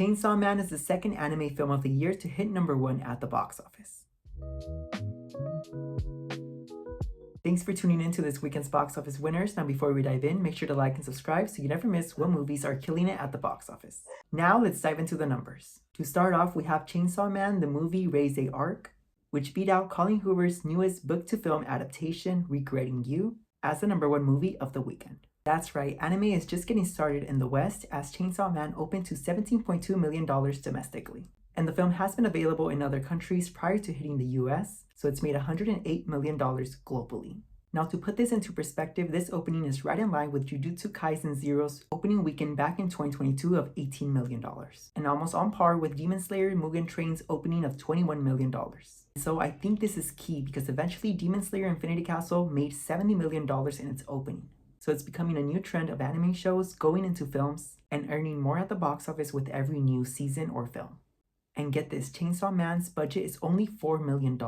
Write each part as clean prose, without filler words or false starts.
Chainsaw Man is the second anime film of the year to hit #1 at the box office. Thanks for tuning in to this weekend's box office winners. Now before we dive in, make sure to like and subscribe so you never miss what movies are killing it at the box office. Now let's dive into the numbers. To start off, we have Chainsaw Man, the movie Raise a Arc, which beat out Colleen Hoover's newest book-to-film adaptation, Regretting You, as the #1 movie of the weekend. That's right, anime is just getting started in the West as Chainsaw Man opened to $17.2 million domestically. And the film has been available in other countries prior to hitting the US, so it's made $108 million globally. Now to put this into perspective, this opening is right in line with Jujutsu Kaisen Zero's opening weekend back in 2022 of $18 million, and almost on par with Demon Slayer Mugen Train's opening of $21 million. So I think this is key because eventually Demon Slayer Infinity Castle made $70 million in its opening. So it's becoming a new trend of anime shows going into films and earning more at the box office with every new season or film. And get this, Chainsaw Man's budget is only $4 million,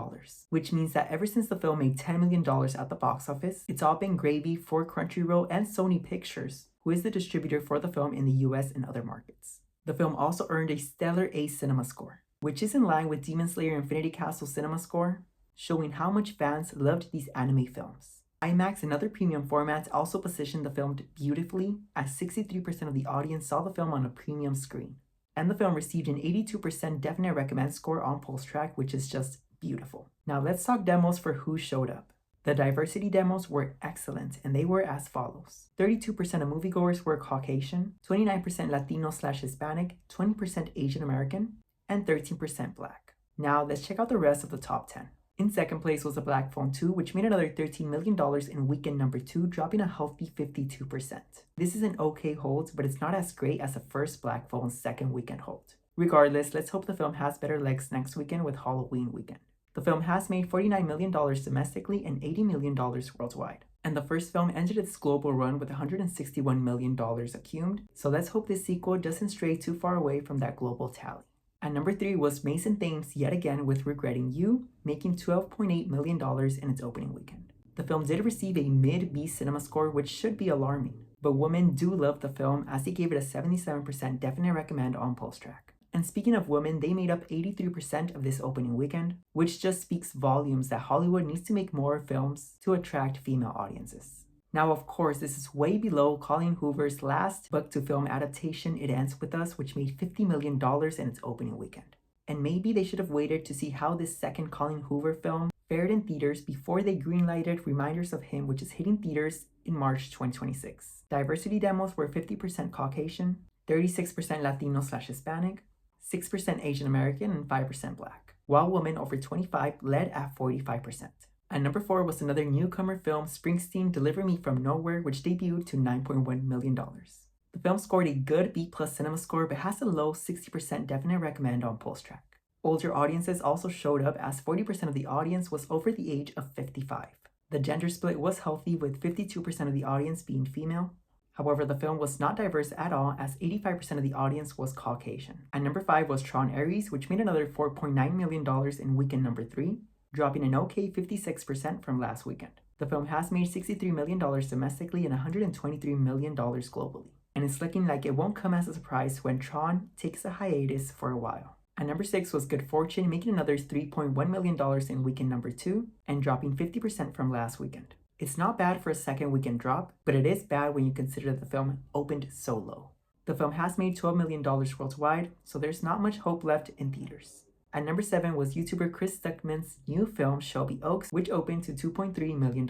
which means that ever since the film made $10 million at the box office, it's all been gravy for Crunchyroll and Sony Pictures, who is the distributor for the film in the US and other markets. The film also earned a stellar A cinema score, which is in line with Demon Slayer Infinity Castle cinema score, showing how much fans loved these anime films. IMAX and other premium formats also positioned the film beautifully, as 63% of the audience saw the film on a premium screen. And the film received an 82% definite recommend score on PulseTrack, which is just beautiful. Now let's talk demos for who showed up. The diversity demos were excellent, and they were as follows. 32% of moviegoers were Caucasian, 29% Latino/Hispanic, 20% Asian American, and 13% Black. Now let's check out the rest of the top 10. In second place was The Black Phone 2, which made another $13 million in weekend #2, dropping a healthy 52%. This is an okay hold, but it's not as great as the first Black Phone's second weekend hold. Regardless, let's hope the film has better legs next weekend with Halloween weekend. The film has made $49 million domestically and $80 million worldwide. And the first film ended its global run with $161 million accumulated, so let's hope this sequel doesn't stray too far away from that global tally. At #3 was Mason Thames yet again with Regretting You, making $12.8 million in its opening weekend. The film did receive a mid-B cinema score, which should be alarming, but women do love the film as they gave it a 77% definite recommend on PulseTrack. And speaking of women, they made up 83% of this opening weekend, which just speaks volumes that Hollywood needs to make more films to attract female audiences. Now, of course, this is way below Colleen Hoover's last book-to-film adaptation, It Ends With Us, which made $50 million in its opening weekend. And maybe they should have waited to see how this second Colleen Hoover film fared in theaters before they greenlighted Reminders of Him, which is hitting theaters in March 2026. Diversity demos were 50% Caucasian, 36% Latino/Hispanic, 6% Asian American, and 5% Black, while women over 25 led at 45%. At #4 was another newcomer film, Springsteen Deliver Me From Nowhere, which debuted to $9.1 million. The film scored a good B+ cinema score but has a low 60% definite recommend on PulseTrack. Older audiences also showed up as 40% of the audience was over the age of 55. The gender split was healthy with 52% of the audience being female. However, the film was not diverse at all as 85% of the audience was Caucasian. At #5 was Tron Ares, which made another $4.9 million in weekend #3. Dropping an okay 56% from last weekend. The film has made $63 million domestically and $123 million globally. And it's looking like it won't come as a surprise when Tron takes a hiatus for a while. At #6 was Good Fortune, making another $3.1 million in weekend #2 and dropping 50% from last weekend. It's not bad for a second weekend drop, but it is bad when you consider that the film opened so low. The film has made $12 million worldwide, so there's not much hope left in theaters. At #7 was YouTuber Chris Stuckman's new film Shelby Oaks, which opened to $2.3 million.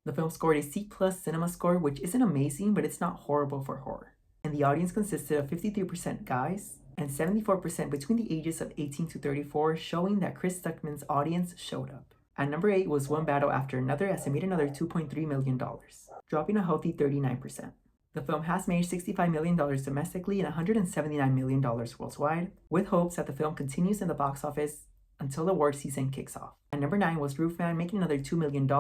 The film scored a C+ cinema score, which isn't amazing, but it's not horrible for horror. And the audience consisted of 53% guys and 74% between the ages of 18 to 34, showing that Chris Stuckman's audience showed up. At #8 was One Battle After Another, as it made another $2.3 million, dropping a healthy 39%. The film has made $65 million domestically and $179 million worldwide, with hopes that the film continues in the box office until the award season kicks off. At #9 was Roofman, making another $2 million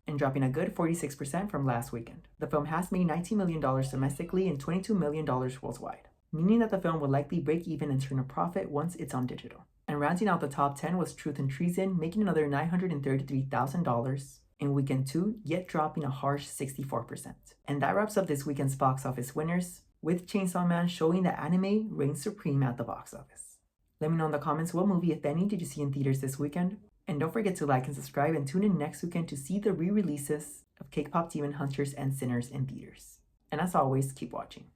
and dropping a good 46% from last weekend. The film has made $19 million domestically and $22 million worldwide, meaning that the film will likely break even and turn a profit once it's on digital. And rounding out the top 10 was Truth and Treason, making another $933,000 in weekend 2, yet dropping a harsh 64%. And that wraps up this weekend's box office winners. with Chainsaw Man showing that anime reigns supreme at the box office. Let me know in the comments what movie, if any, did you see in theaters this weekend? And don't forget to like and subscribe and tune in next weekend to see the re-releases of K-Pop Demon Hunters and Sinners in theaters. And as always, keep watching.